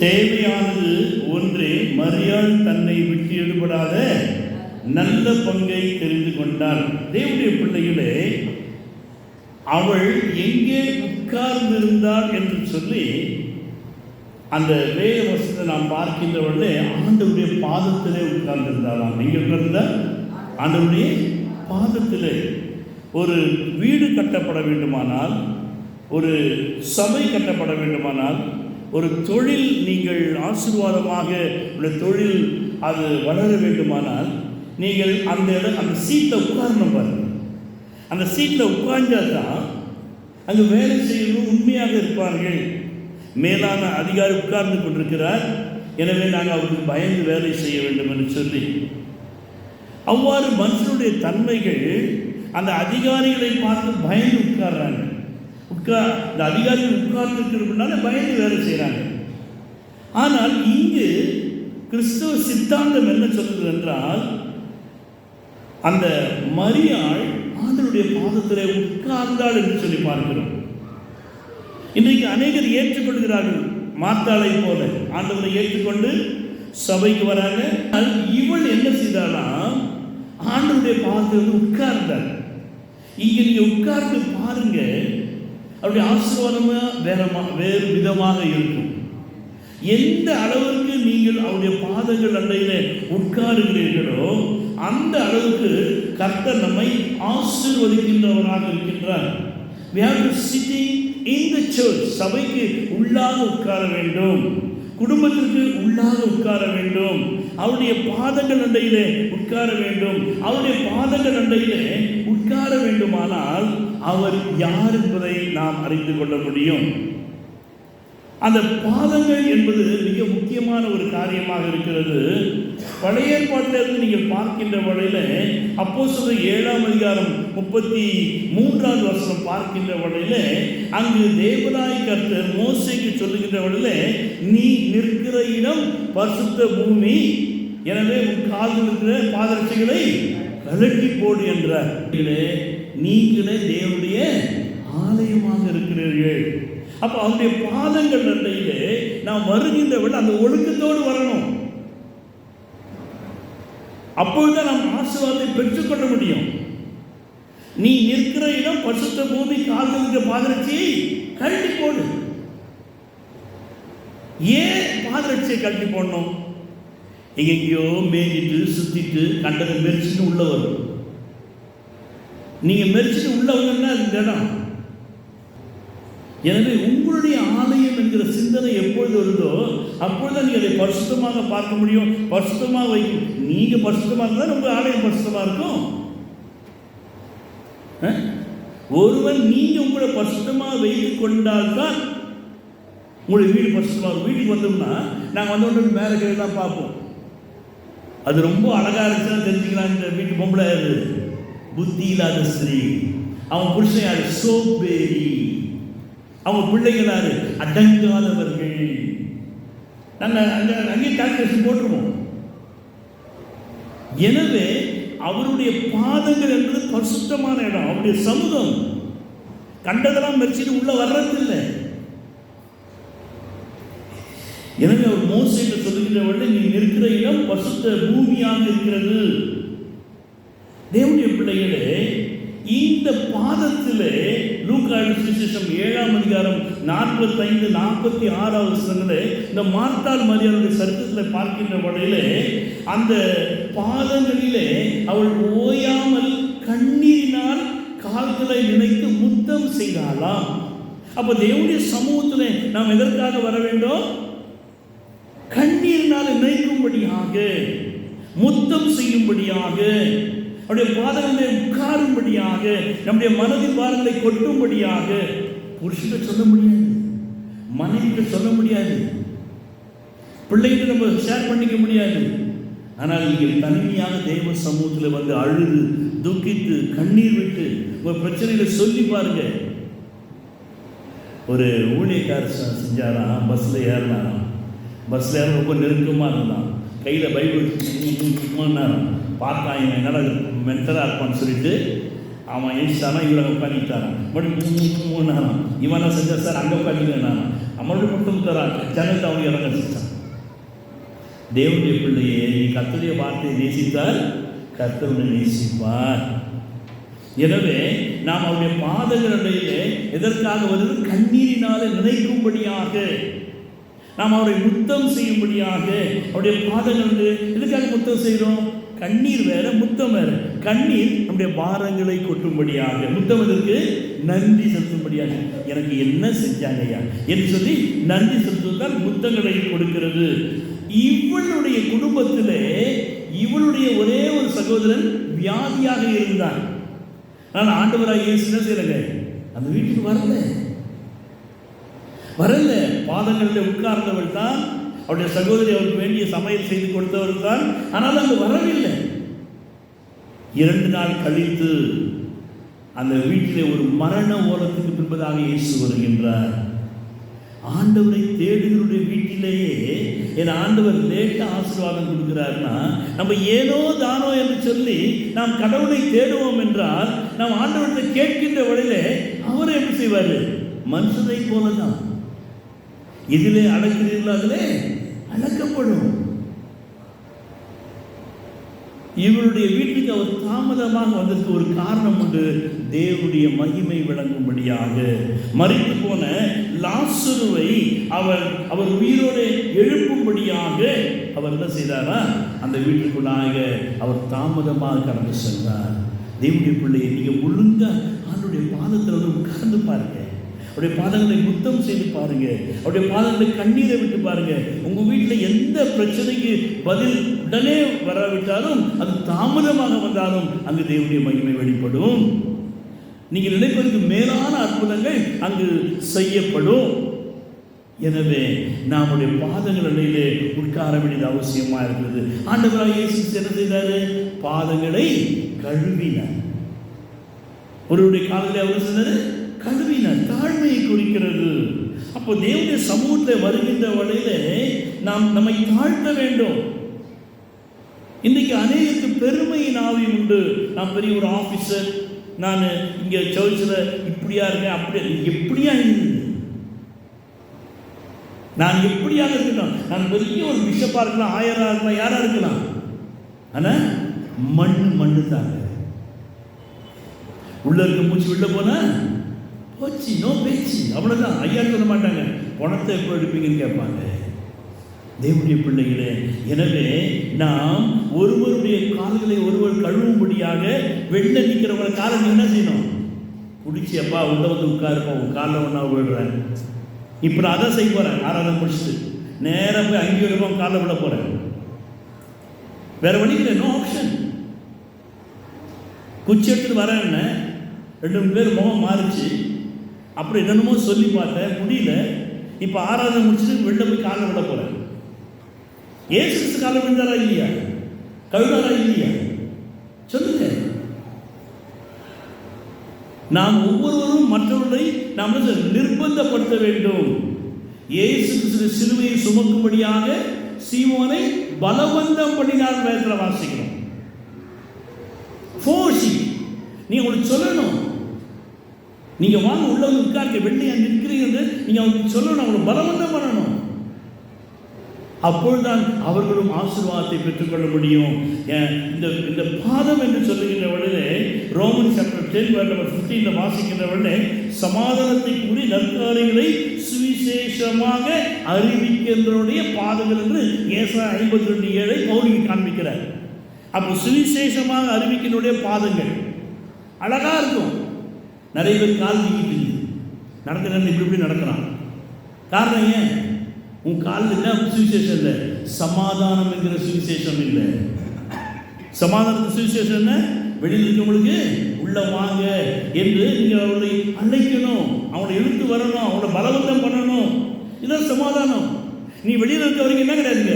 தேவையானது ஒன்றே, மரியாள் தன்னை விட்டு எடுபடாத நல்ல பங்கை தெரிந்து கொண்டாள். தேவனுடைய பிள்ளைகளே, அவள் எங்கே உட்கார்ந்திருந்தாள் என்று சொல்லி அந்த வேத வசனத்தை நாம் பார்க்கின்றவர்களே, ஆண்டவருடைய பாதத்திலே உட்கார்ந்திருந்தாளாம். எங்கே உட்கார்ந்தால்? ஆண்டவருடைய பாதத்திலே. ஒரு வீடு கட்டப்பட வேண்டுமானால், ஒரு சபை கட்டப்பட வேண்டுமானால், ஒரு தொழில் நீங்கள் ஆசீர்வாதமாக உள்ள தொழில் அது வளர வேண்டுமானால், நீங்கள் அந்த சீட்டில் உட்காரணும் பாருங்கள். அந்த சீட்டில் உட்கார்ந்தால் தான் அங்கே வேலை செய்யணும் உண்மையாக இருப்பார்கள். மேலான அதிகாரி உட்கார்ந்து கொண்டிருக்கிறார், எனவே நாங்கள் அவருக்கு பயந்து வேலை செய்ய வேண்டும் என்று சொல்லி, அவ்வாறு மனுஷனுடைய தன்மைகள் அந்த அதிகாரிகளை பார்த்து பயந்து உட்கார்றாங்க. இந்த அதிகாரிகள் உட்கார்ந்துருக்கிறதுனால பயந்து வேலை செய்கிறாங்க. ஆனால் இங்கு கிறிஸ்துவ சித்தாந்தம் என்ன சொல்லுது என்றால், அந்த மரியாள் ஆண்டவருடைய பாதத்திலே உட்கார்ந்தாள் என்று சொல்லி பார்க்கிறோம். இன்றைக்கு அநேகர் ஏற்றுக்கொள்கிறார்கள், மார்த்தாளை போல ஆண்டவரை ஏற்றுக்கொண்டு சபைக்கு வராங்க. இவள் என்ன செய்தாலாம்? ஆண்டவருடைய பாதத்தில் உட்கார்ந்தாள். இங்கே நீங்கள் உட்கார்ந்து பாருங்க, அவருடைய ஆசீர்வாதமாக வேறு விதமாக இருக்கும். எந்த அளவுக்கு நீங்கள் அவருடைய பாதங்கள் அண்டையிலே உட்காருகிறீர்களோ அந்த அளவுக்கு கர்த்தர் நம்மை ஆசீர்வதிக்கின்றவராக இருக்கின்றார். We have to sitting in the church. சபைக்கு உள்ளாக உட்கார வேண்டும், குடும்பத்திற்கு உள்ளாக உட்கார வேண்டும், அவருடைய பாதங்கள் அண்டையிலே உட்கார வேண்டும். அவருடைய பாதங்கள் அண்டையிலே உட்கார வேண்டுமானால் அவர் யார் என்பதை நாம் அறிந்து கொள்ள முடியும். அந்த பாதங்கள் என்பது மிக முக்கியமான ஒரு காரியமாக இருக்கிறது. பழைய ஏற்பாட்டிலிருந்து நீங்கள் பார்க்கின்ற வழியில அப்போஸ்தலர் 7ஆம் அதிகாரம் 33வது வசனம் பார்க்கின்ற வழியில, அங்கு தேவனாய் கர்த்தர் மோசேக்கு சொல்லுகின்ற வழியில, நீ நிற்கிற இடம் பரிசுத்த பூமி, எனவே உன் காலில் இருக்கிற பாதரட்சைகளை கழட்டி போடு என்றார். நீங்களே தேவனுடைய ஆலயமாக இருக்கிறீர்கள். அப்போ அவருடைய பாதங்கள் அண்டையிலே நாம் வருகின்ற விட அந்த ஒழுக்கத்தோடு வரணும். அப்பொழுதுதான் நாம் ஆசீர்வாதத்தை பெற்றுக்கொள்ள முடியும். நீ நிற்கிற இடம் பரிசுத்த பூமி, காலில் இருக்கிற பாதரட்சியை கழட்டி போடு. ஏன் பாதரட்சியை கழட்டி போடணும்? எங்கெங்கயோ மேய்ஞ்சிட்டு சுத்திட்டு கண்டதை மெரிச்சிட்டு உள்ள வரும். நீங்க மெரிச்சிட்டு உள்ள வந்தா இந்த இடம். எனவே உங்களுடைய ஆலயம் என்கிற சிந்தனை எப்பொழுது வருதோ அப்பொழுதுதான் நீங்கள் அதை பரிசுத்தமாக பார்க்க முடியும், பரிசுத்தமாக வைக்கும். நீங்க பரிசுத்தமாக இருந்தால் உங்கள் ஆலயம் பரிசுத்தமாக இருக்கும். ஒருவன் நீங்க உங்களை பரிசுத்தமாக வைத்துக் கொண்டால்தான் உங்களுடைய வீடு பரிசுத்தமாக. வீட்டுக்கு வந்தோம்னா நாங்கள் வந்தோம் மேலே கீழே தான் பார்ப்போம். அது ரொம்ப அழகாக இருந்துச்சுன்னா தெரிஞ்சுக்கலாம் இந்த வீட்டு பொம்பளை யாரு, புத்தி இல்லாத ஸ்திரீ. அவன் புருஷன் யாரு, சோம்பேறி. அவங்க பிள்ளைகள் யாரு, அடங்காதவர்கள். நாங்கள் அங்கேயே கால்குலேஷன் போட்டுருவோம். எனவே அவருடைய பாதங்கள் என்பது பரிசுத்தமான இடம், அவருடைய சமூகம். கண்டதெல்லாம் மெரிச்சிட்டு உள்ள வர்றதில்லை. எனவே அவர் மோசேக்கு சொல்லுகிறவர்கள், நீ நிற்கிற இடம் பரிசுத்த பூமியாக இருக்கிறது. தேவனுடைய பிள்ளைகளே, இந்த பாதத்திலே லூக்கா சுவிசேஷம் 7ஆம் அதிகாரம் 45-46 வசனங்களே இந்த மார்த்தாள் மரியாளுடைய சரித்திரத்தில் பார்க்கின்ற வழியிலே அந்த பாதங்களிலே அவள் ஓயாமல் கண்ணீரினால் கால்களை நினைத்து முத்தம் செய்தாளாம். அப்ப தேவனுடைய சமூகத்திலே நாம் எதற்காக வர வேண்டும்? கண்ணீரினால் நினைக்கும்படியாக, முத்தம் செய்யும்படியாக, அவருடைய பாதங்களை உட்காரும்படியாக, நம்முடைய மனதின் பாரங்களை கொட்டும்படியாக. புருஷனை சொல்ல முடியாது, மனைவிக்கு சொல்ல முடியாது, பிள்ளைகிட்ட நம்ம ஷேர் பண்ணிக்க முடியாது. ஆனால் நீங்கள் தனிமையாக தேவ சமூகத்தில் வந்து அழுது துக்கித்து கண்ணீர் விட்டு உங்கள் பிரச்சனைகளை சொல்லி பாருங்க. ஒரு ஊழியக்காரர் செஞ்சாராம், பஸ்ஸில் ஏறினாராம். பஸ்ஸில் ஏற ரொம்ப நெருக்கமாக இருந்தான், கையில் பைபிள் பார்த்தான். இவன் என்னடா மென்டலாக இருப்பான்னு சொல்லிட்டு அவன் எழுத்தானா, இவரை உட்காந்துட்டாரான். மறுபடியும் இவன் செஞ்சா சார் அங்கே உட்காந்துக்கிறான். மறுபடியும் முத்தம் தரான், ஜன்னத்தை அவங்க இறங்க வச்சுட்டான். தேவனுடைய பிள்ளையே, நீ கர்த்தருடைய வார்த்தையை நேசித்தால் கர்த்தருடைய நேசிப்பார். எனவே நாம் அவருடைய பாதங்களிலே எதற்காக வருது? கண்ணீரினாலே நினைக்கும்படியாக, நாம் அவரை முத்தம் செய்யும்படியாக. அவருடைய பாதங்கள் எதுக்காக முத்தம் செய்கிறோம்? கண்ணீர் வேற, முத்தம் வேற. கண்ணீர் நம்முடைய பாரங்களை கொட்டும்படியாக, முத்தம் எதற்கு? நன்றி செலுத்தும்படியாக. எனக்கு என்ன செஞ்சாங்கய்யா என்று சொல்லி நன்றி செலுத்துவதால் முத்தங்களை கொடுக்கிறது. இவளுடைய குடும்பத்திலே இவளுடைய ஒரே ஒரு சகோதரன் வியாதியாக இருந்தான். ஆனால் ஆண்டவராக இயேசு என்ன செய்யலைங்க, அந்த வீட்டுக்கு வரல. பாதங்களில் உட்கார்ந்தவள் தான், அவருடைய சகோதரி அவருக்கு வேண்டிய சமையல் செய்து கொடுத்தவர் தான், ஆனால் அங்கு வரவில்லை. 2 நாள் கழித்து அந்த வீட்டிலே ஒரு மரண ஓலத்துக்கு பின்பதாக இயேசு வருகின்றார். ஆண்டவரை தேடுகளுடைய வீட்டிலேயே என் ஆண்டவர் லேட்டா ஆசீர்வாதம் கொடுக்கிறார்னா, நம்ம ஏனோ தானோ என்று சொல்லி நாம் கடவுளை தேடுவோம் என்றால், நாம் ஆண்டவரை கேட்கின்ற வழியிலே அவரை எப்படி செய்வார்? மனுஷனை போலதான். இதிலே அழைக்கிறீர்களோ அதிலே அழைக்கப்படும். இவருடைய வீட்டுக்கு அவர் தாமதமாக வந்ததுக்கு ஒரு காரணம் உண்டு. தேவனுடைய மகிமை விளங்கும்படியாக மரித்து போன லாசருவை அவர் உயிரோடு எழுப்பும்படியாக அவர் என்ன செய்தாரா? அந்த வீட்டுக்குள்ளாக அவர் தாமதமாக கடந்து சென்றார். தேவனுடைய பிள்ளையை நீங்கள் ஒழுங்காக ஆண்டவருடைய பாதத்தில் உட்கார்ந்து பாருங்க, அவருடைய பாதங்களை முத்தம் செய்து பாருங்க, அவருடைய பாதங்களை கண்ணீரை விட்டு பாருங்க. உங்க வீட்டில் எந்த பிரச்சனைக்கு பதில் உடனே வராவிட்டாலும், அது தாமதமாக வந்தாலும் அங்கு தேவனுடைய மகிமை வெளிப்படும். நீங்கள் நினைப்பதற்கு மேலான அற்புதங்கள் அங்கு செய்யப்படும். எனவே நம்முடைய பாதங்கள் அடையிலே உட்கார வேண்டியது அவசியமாக இருக்கிறது. ஆண்டவராக இயேசு என்ன செய்தார்? பாதங்களை கழுவினார். ஒருவருடைய காலத்தில் அவர் சொன்னார், கழுவினார். தாழ்மையை குறிக்கிறது. அப்போ தேவனுடைய சமூகத்தில் வருகின்ற வழியிலே நாம் நம்மை தாழ்த்த வேண்டும். இன்றைக்கு அநேகருக்கு பெருமையின் ஆவி உண்டு. நான் பெரிய ஒரு ஆஃபீஸர், நான் இங்கே சர்ச்சில் இப்படியா இருக்கேன், அப்படியா, எப்படியா இருந்தது, நான் எப்படியாக இருக்கணும், நான் பெரிய ஒரு பிஷப்பாக இருக்கலாம், ஆயராக இருக்கலாம், யாராக இருக்கலாம், ஆனால் மண்ணு தாங்க. உள்ள இருக்க மூச்சு விட்ட போனா போச்சு, நோ பேச்சு, அவ்வளோதான். ஐயா சொல்ல மாட்டாங்க, பணத்தை எப்போ எடுப்பீங்கன்னு கேட்பாங்க. தேவனுடைய பிள்ளைகளே, எனவே நாம் ஒருவருடைய கால்களை ஒருவர் கழுவும்படியாக வெளில நிற்கிறவங்க காலம் என்ன செய்யணும்? குடிச்சி அப்பா உள்ள வந்து உட்காருப்பா, உன் காலில் ஒன்றா விழுறேன். இப்போ நான் அதான் செய்ய போகிறேன். ஆராதனை முடிச்சுட்டு நேராக போய் அங்கேயும் இருப்போம், காலில் விட போகிறேன். வேற வழி இல்லை, நோ ஆப்ஷன். குச்சி எடுத்துட்டு வரேன்னு 2 பேர் முகம் மாறிச்சு. அப்படி என்னென்னமோ சொல்லி பார்த்தேன், முடியல. இப்போ ஆராதனை முடிச்சுட்டு வெளில போய் காலில் விட போகிறேன். ஏசு காலில் விழுந்தாரா இல்லையா? கழுதாரா இல்லையா? சொல்லுங்க. நாம் ஒவ்வொருவரும் மற்றவர்களை நாம் நிர்பந்தப்படுத்த வேண்டும். இயேசு சிலுவையை சுமக்கும்படியாக சீமோனை பலவந்தம் பண்ணினார் வேதத்தில் வாசிக்கிறோம். நீ உங்களுக்கு சொல்லணும், நீங்க வாங்க உள்ள வந்து உட்கார்க்க, வெள்ளையா நிற்கிறீங்க, நீங்க அவங்களுக்கு சொல்லணும், அவங்களை பலவந்தம் பண்ணணும். அப்பொழுதுதான் அவர்களும் ஆசீர்வாதத்தை பெற்றுக்கொள்ள முடியும். இந்த பாதம் என்று சொல்லுகின்ற வழியிலே ரோமன் சாப்டர் 10:15 வாசிக்கின்ற வழியிலே சமாதானத்தை கூறி நற்காரியங்களை சுவிசேஷமாக அறிவிக்கின்றவருடைய பாதங்கள் என்று ஏசாயா 52:7 பவுலுக்கு காண்பிக்கிறார். அப்போ சுவிசேஷமாக அறிவிக்கின்றவருடைய பாதங்கள் அழகா இருக்கும். நிறைய பேர் கால் நீக்கிட்டு நடக்கிறாங்க, இப்படி நடக்கிறான். காரணம் ஏன்? உன் காலில் என்ன சுவிசேஷம் இல்லை? சமாதானம் என்கிற சுவிசேஷம் இல்லை. சமாதானத்தின் சுவிசேஷம் என்ன? வெளியில் இருக்கவங்களுக்கு உள்ள வாங்க என்று நீங்கள் அவர்களை அழைக்கணும், அவங்களை இழுத்து வரணும், அவங்கள பலவந்தம் பண்ணணும். இதான் சமாதானம். நீ வெளியில் இருக்க வரைக்கும் என்ன கிடையாதுங்க?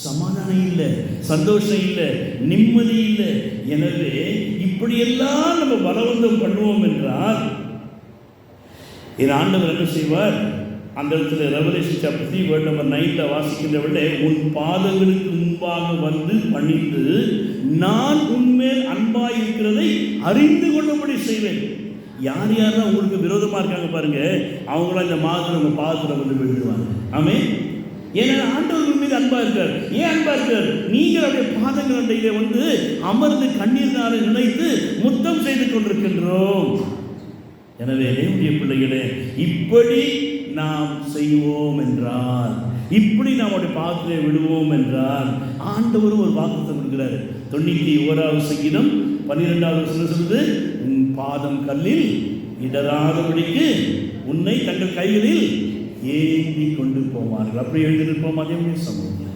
சமாதானம் இல்லை, சந்தோஷம் இல்லை, நிம்மதி இல்லை. எனவே இப்படியெல்லாம் நம்ம பலவந்தம் பண்ணுவோம் என்றால் என் ஆண்டவர் என்ன செய்வார்? அந்த இடத்துல ரெவலேஷன் சாப்டர் 3:9 வாசிக்கின்றவர்களே, உன் பாதங்களுக்கு முன்பாக வந்து பணிந்து நான் உன்மேல் அன்பாய் இருக்கிறதை அறிந்து கொள்ளும்படி செய்வேன். யார் யாரெல்லாம் உங்களுக்கு விரோதமாக இருக்காங்க பாருங்க, அவங்களாம் இந்த மாதத்தில் உங்கள் பாதத்தில் வந்து விழுவாங்க. ஆமே. ஏன்னா ஆண்டவர் மீது அன்பா இருக்கார். ஏன் அன்பா இருக்கார்? நீங்கள் அவருடைய பாதங்கள் அண்டையிலே வந்து அமர்ந்து கண்ணீர்னாலே நினைத்து முத்தம் செய்து கொண்டிருக்கின்றோம். எனவே தேவனுடைய பிள்ளைகளே, இப்படி நாம் செய்வோம் என்றால், இப்படி நம்முடைய பாதத்திலே விடுவோம் என்றால், ஆண்டவரும் ஒரு வாக்குத்தத்தம் கொடுக்கிறார். 91வது சங்கீதம் 12வது வசனம் சொல்லுது, உன் பாதம் கல்லில் இடராதபடிக்கு உன்னை தங்கள் கைகளில் ஏந்தி கொண்டு போவார்கள். அப்படி எழுதியிருப்போம் அதே சமூகம்.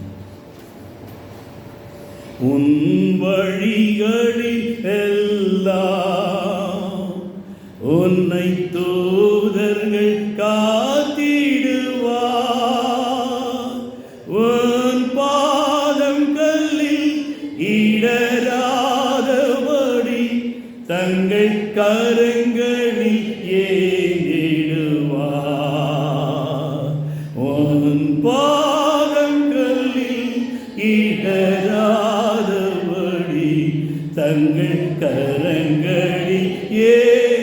உன் வழிகளில் எல்லாம் உன்னை தூதர்கள் காத்திடுவார். உன் பாதம் கல்லில் இடராதபடி தங்கள் கரங்களில் ஏந்திடுவார். உன் பாதம் கல்லில் இடராதபடி தங்கள் கரங்களில் ஏந்திடுவார்.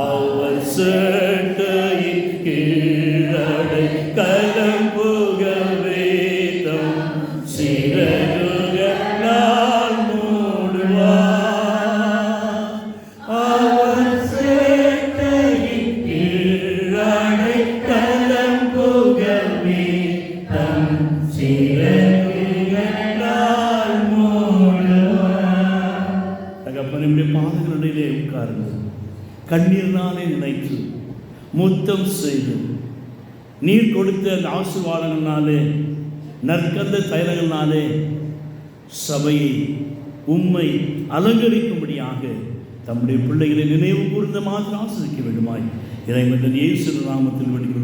அவர் சட்டையின் கீழடை கலம் புகவே தம் சிறகுகளால் மூடுவார். அவர் சட்டையின் கீழடை கலம் புகவே தம் சிறகுகளால் மூடுவார். தகப்பனுடைய பாதங்களிலே உட்கார்ந்து கண்ணீர்னாலே நினைத்து முத்தம் செய்து நீர் கொடுத்த அந்த ஆசீர்வாதங்களாலே நற்கந்த தைலங்களாலே சபையை உம்மை அலங்கரிக்கும்படியாக தம்முடைய பிள்ளைகளை நினைவு கூர்ந்த மாதிரி ஆசிரிக்க வேண்டுமாய் இறைவன் இயேசு நாமத்தில் வேண்டிக்